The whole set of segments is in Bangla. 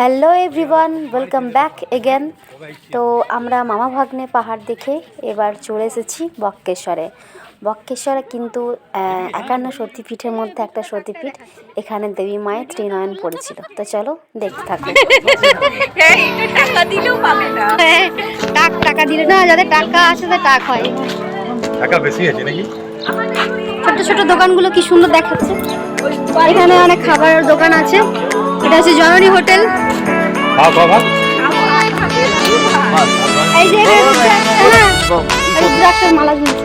Hello everyone, welcome back again. তো আমরা মামা ভাগ্নে পাহাড় দেখে এবার চলে এসেছি বক্রেশ্বরে। বক্রেশ্বরে কিন্তু 51 সতীপীঠের মধ্যে একটা সতীপীঠ। এখানে দেবী মায়ের ত্রিনয়ন পড়েছিল। তো চলো দেখতে থাকো। টাকা দিলেও পাবে না। টাকা দিলে না, যাদের টাকা আছে তাদের টাকা হয়। টাকা বেশি আছে নাকি? ছোট ছোট দোকানগুলো কি সুন্দর দেখাচ্ছে। এখানে অনেক খাবারের দোকান আছে। এটা হচ্ছে জননী হোটেল। এই যে রুদ্রাক্ষের মালা ঝুলছে।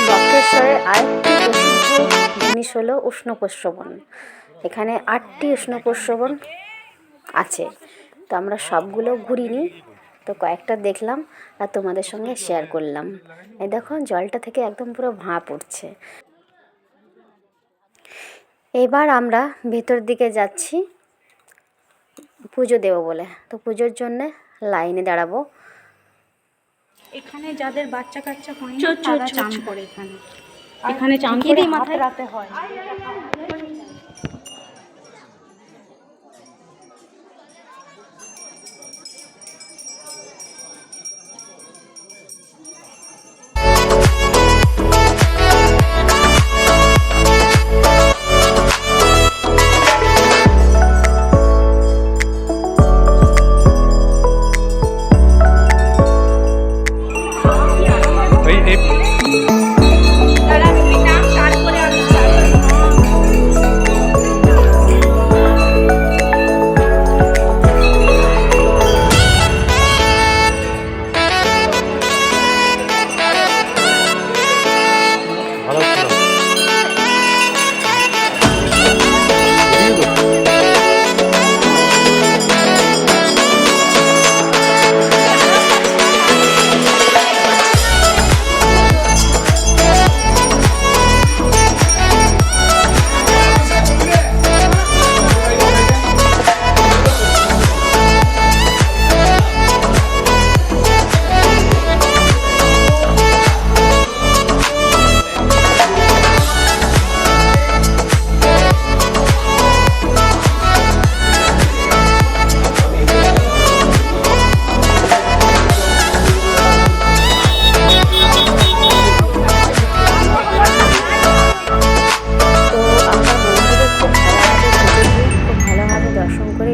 বক্রেশ্বরের আরেকটি প্রসিদ্ধ জিনিস হলো উষ্ণপ্রস্রবণ। এখানে 8টি উষ্ণপ্রস্রবণ আছে। তো আমরা সবগুলো ঘুরিনি, তো কয়েকটা দেখলাম আর তোমাদের সঙ্গে শেয়ার করলাম। এই দেখো জলটা থেকে একদম পুরো ভাঁপ উঠছে। এবার আমরা ভেতর দিকে যাচ্ছি পুজো দেবো বলে। তো পুজোর জন্যে লাইনে দাঁড়াবো। এখানে যাদের বাচ্চা কাচ্চা হয় না তারা চান করে এখানে চান করে মাথায় রাতে হয়।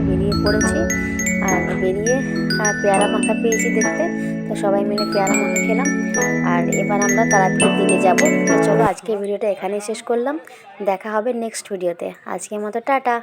বেরিয়ে পড়েছি আর বেরিয়ে পেয়ারা মাখা পেয়েছি দেখতে। তো সবাই মিলে পেয়ারা মাখা খেলাম। আর এবার আমরা তারাপীঠের দিকে যাব। তো চলো আজকের ভিডিওটা এখানেই শেষ করলাম। দেখা হবে নেক্সট ভিডিওতে। আজকের মতো টাটা।